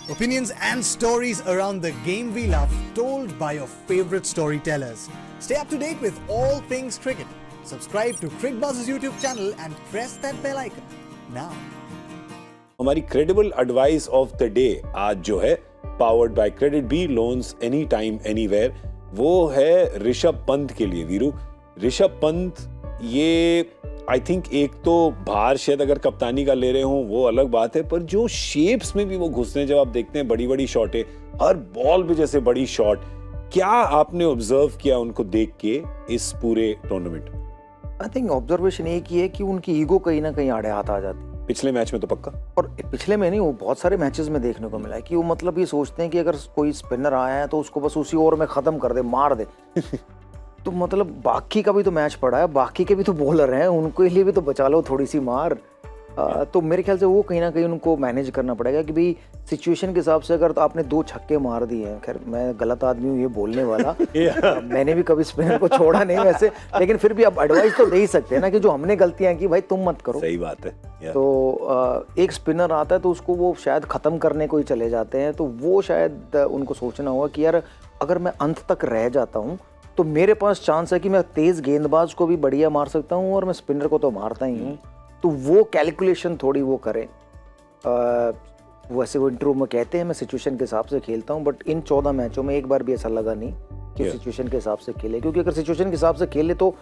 Opinions and stories around the game we love, told by your favorite storytellers. Stay up to date with all things cricket. Subscribe to CricBuzz's YouTube channel and press that bell icon now. हमारी credible advice of the day आज जो है powered by CreditBee loans any time anywhere, वो है ऋषभ पंत के लिए। वीरू, ऋषभ पंत ये I think एक तो बाहर शायद अगर कप्तानी का ले रहे हो वो अलग बात है, पर जो शेप्स में भी वो घुसते हैं, जब आप देखते हैं बड़ी बड़ी शॉटें, हर बॉल पे जैसे बड़ी शॉट, क्या आपने ऑब्जर्व किया उनको देख के इस पूरे टूर्नामेंट? आई थिंक ऑब्जर्वेशन एक ही है कि उनकी ईगो कहीं ना कहीं आड़े हाथ आ जाती है। पिछले मैच में तो पक्का, और पिछले में नहीं, वो बहुत सारे मैचेस में देखने को मिला है कि वो मतलब ये सोचते हैं कि अगर कोई स्पिनर आया है तो उसको बस उसी ओवर में खत्म कर दे, मार दे। तो मतलब बाकी का भी तो मैच पड़ा है, बाकी के भी तो बॉलर हैं, उनके लिए भी तो बचा लो थोड़ी सी मार। तो मेरे ख्याल से वो कहीं ना कहीं उनको मैनेज करना पड़ेगा कि भाई सिचुएशन के हिसाब से अगर तो आपने 2 छक्के मार दिए हैं, खैर मैं गलत आदमी हूँ ये बोलने वाला, मैंने भी कभी स्पिनर को छोड़ा नहीं वैसे, लेकिन फिर भी आप एडवाइस तो दे ही सकते हैं ना कि जो हमने गलतियां की भाई तुम मत करो। सही बात है। तो एक स्पिनर आता है तो उसको वो शायद खत्म करने को ही चले जाते हैं, तो वो शायद उनको सोचना होगा कि यार अगर मैं अंत तक रह जाता हूँ तो मेरे पास चांस है कि मैं तेज गेंदबाज को भी बढ़िया मार सकता हूँ और मैं स्पिनर को तो मारता ही हूँ। तो वो कैलकुलेशन थोड़ी वो करें। वैसे वो इंटरव्यू में कहते हैं मैं सिचुएशन के हिसाब से खेलता हूँ, बट इन 14 मैचों में एक बार भी ऐसा लगा नहीं कि सिचुएशन के हिसाब से खेले, क्योंकि अगर सिचुएशन के हिसाब से खेले तो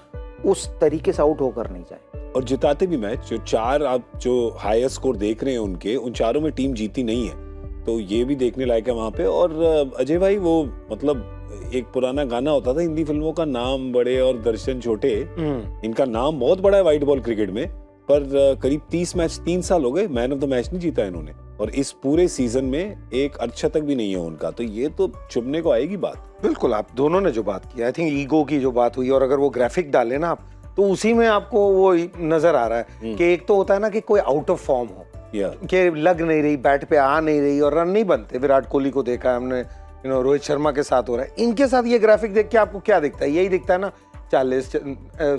उस तरीके से आउट होकर नहीं जाए। और जिताते भी मैच, जो 4 आप जो हाईएस्ट स्कोर देख रहे हैं उनके, उन चारों में टीम जीती नहीं है, तो ये भी देखने लायक है वहां पे। और अजय भाई, वो मतलब एक पुराना गाना होता था हिंदी फिल्मों का, नाम बड़े और दर्शन छोटे, इनका नाम बहुत बड़ा है व्हाइट बॉल क्रिकेट में, पर करीब 30 मैच 3 साल हो गए, मैन ऑफ द मैच नहीं जीता इन्होंने, और इस पूरे सीजन में एक अर्धशतक भी नहीं है उनका, तो ये तो चुभने को आएगी बात। बिल्कुल, आप दोनों ने जो बात की, आई थिंक ईगो की जो बात हुई, और अगर वो ग्राफिक डाले ना आप, तो उसी में आपको वो नजर आ रहा है कि एक तो होता है ना कि कोई आउट ऑफ फॉर्म हो, कि लग नहीं रही, बैट पे आ नहीं रही और रन नहीं बनते। विराट कोहली को देखा है हमने, रोहित शर्मा के साथ हो रहा है, इनके साथ ये ग्राफिक देख के आपको क्या दिखता है? यही दिखता है ना, 40,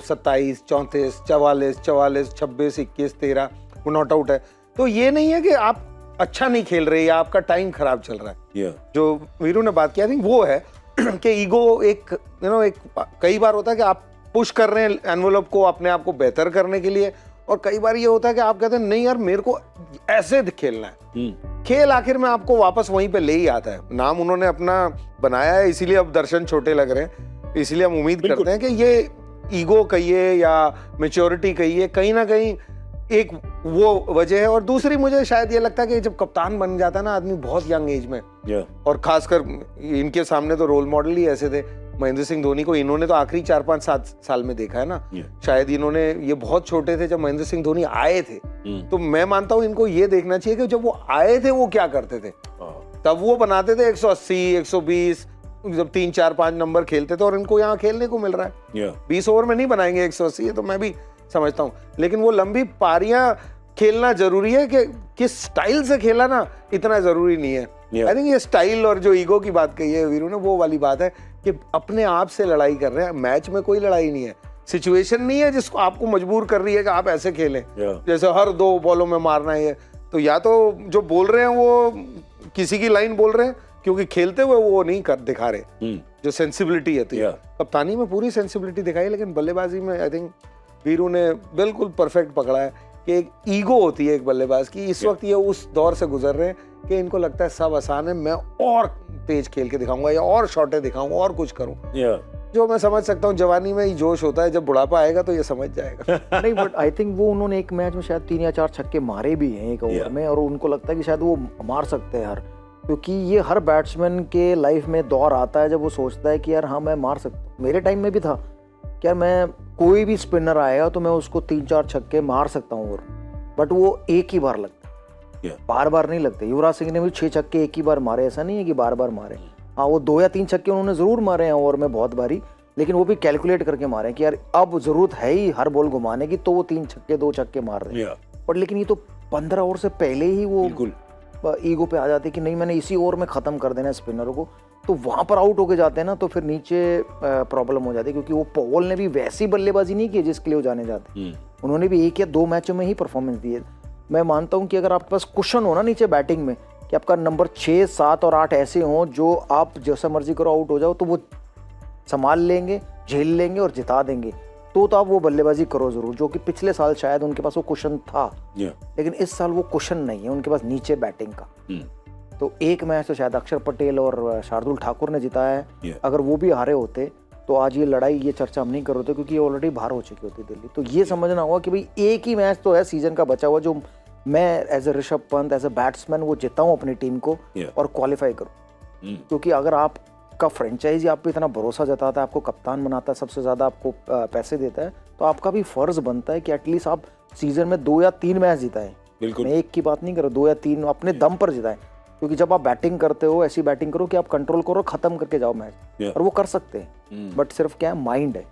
27, 34, 44, 44, 26, 21, 13 वो नॉट आउट है। तो ये नहीं है कि आप अच्छा नहीं खेल रहे या आपका टाइम खराब चल रहा है। जो वीरू ने बात की, आई थिंक वो है कि ईगो एक एक कई बार होता है कि आप पुश कर रहे हैं एनवेलप को अपने आप को बेहतर करने के लिए, और कई बार ये होता है कि आप कहते हैं नहीं यार मेरे को ऐसे खेलना है। खेल आखिर में आपको वापस वहीं पे ले ही आता है। नाम उन्होंने अपना बनाया है, इसीलिए अब दर्शन छोटे लग रहे हैं, इसलिए हम उम्मीद करते हैं कि ये ईगो कहिए या मैच्योरिटी कहिए, कहीं ना कहीं एक वो वजह है। और दूसरी मुझे शायद ये लगता है कि जब कप्तान बन जाता है ना आदमी बहुत यंग एज में, और खासकर इनके सामने तो रोल मॉडल ही ऐसे थे, महेंद्र सिंह धोनी को इन्होंने तो आखिरी 4-5 साल में देखा है ना। शायद इन्होंने, ये बहुत छोटे थे जब महेंद्र सिंह धोनी आए थे, तो मैं मानता हूँ इनको ये देखना चाहिए कि जब वो आए थे वो क्या करते थे। तब वो बनाते थे 180, 120, जब 3, 4, 5 नंबर खेलते थे, और इनको यहाँ खेलने को मिल रहा है। 20 ओवर में नहीं बनाएंगे 180, ये तो मैं भी समझता हूँ, लेकिन वो लंबी पारियां खेलना जरूरी है कि किस स्टाइल से खेला ना, इतना जरूरी नहीं है। आई थिंक ये स्टाइल और जो ईगो की बात कही है वीरू ने, वो वाली बात है कि अपने आप से लड़ाई कर रहे हैं। मैच में कोई लड़ाई नहीं है, सिचुएशन नहीं है जिसको आपको मजबूर कर रही है कि आप ऐसे खेलें, जैसे हर 2 बॉलों में मारना है। तो या तो जो बोल रहे हैं वो किसी की लाइन बोल रहे हैं, क्योंकि खेलते हुए वो नहीं कर दिखा रहे जो सेंसिबिलिटी है। तो कप्तानी में पूरी सेंसिबिलिटी दिखाई, लेकिन बल्लेबाजी में आई थिंक वीरू ने बिल्कुल परफेक्ट पकड़ा है कि एक ईगो होती है एक बल्लेबाज की। इस वक्त ये उस दौर से गुजर रहे हैं कि इनको लगता है सब आसान है, मैं और तेज खेल के दिखाऊंगा या और शॉटें दिखाऊंगा और कुछ करूं। जो मैं समझ सकता हूँ, जवानी में ही जोश होता है, जब बुढ़ापा आएगा तो ये समझ जाएगा। नहीं, बट आई थिंक वो उन्होंने एक मैच में शायद 3 या 4 छक्के मारे भी हैं एक ओवर में, और उनको लगता है कि शायद वो मार सकते हैं यार, क्योंकि ये हर बैट्समैन के लाइफ में दौर आता है जब वो सोचता है कि यार हाँ मैं मार सकता हूँ। मेरे टाइम में भी था कि यार मैं, कोई भी स्पिनर आएगा तो मैं उसको 3-4 छक्के मार सकता हूँ, बट वो एक ही बार लगता है, बार बार नहीं लगते। युवराज सिंह ने भी 6 छक्के एक ही बार मारे, ऐसा नहीं है कि बार बार मारे। हाँ, वो 2 या 3 छक्के उन्होंने जरूर मारे हैं ओवर में बहुत बारी, लेकिन वो भी कैलकुलेट करके मारे कि यार अब जरूरत है ही हर बॉल घुमाने की, तो वो 3 छक्के 2 छक्के मार रहे हैं। पर लेकिन ये तो 15 ओवर से पहले ही वो ईगो पे आ जाते कि नहीं मैंने इसी ओवर में खत्म कर देना है स्पिनरों को, तो वहां पर आउट होके जाते हैं ना, तो फिर नीचे प्रॉब्लम हो जाती है। क्योंकि वो पॉल ने भी वैसी बल्लेबाजी नहीं की जिसके लिए वो जाने जाते, उन्होंने भी 1 या 2 मैचों में ही परफॉर्मेंस दी है। मैं मानता हूं कि अगर आपके पास कुशन हो ना नीचे बैटिंग में, कि आपका नंबर 6, 7 और 8 ऐसे हों जो आप जैसा मर्जी करो आउट हो जाओ तो वो संभाल लेंगे, झेल लेंगे और जिता देंगे, तो आप वो बल्लेबाजी करो जरूर, जो कि पिछले साल शायद उनके पास वो कुशन था, लेकिन इस साल वो कुशन नहीं है उनके पास नीचे बैटिंग का। तो एक मैच तो शायद अक्षर पटेल और शार्दुल ठाकुर ने जिताया है, अगर वो भी हारे होते तो आज ये लड़ाई, ये चर्चा हम नहीं कर रहे थे, क्योंकि ये ऑलरेडी बाहर हो चुकी होती दिल्ली। तो ये समझना होगा कि भाई एक ही मैच तो है सीजन का बचा हुआ जो मैं as a Rishabh Pant, as a batsman वो जिताऊं अपनी टीम को और क्वालिफाई करूं। क्योंकि अगर आपका फ्रेंचाइजी आप पे इतना भरोसा जताता है, आपको कप्तान बनाता है, सबसे ज़्यादा आपको पैसे देता है, तो आपका भी फर्ज बनता है कि एटलीस्ट आप सीजन में 2 या 3 मैच जिताएं। बिल्कुल, मैं एक की बात नहीं कर रहा, 2 या 3 अपने दम पर जिताएं। क्योंकि जब आप बैटिंग करते हो ऐसी बैटिंग करो कि आप कंट्रोल करो, खत्म करके जाओ मैच, और वो कर सकते हैं, बट सिर्फ क्या है, माइंड है।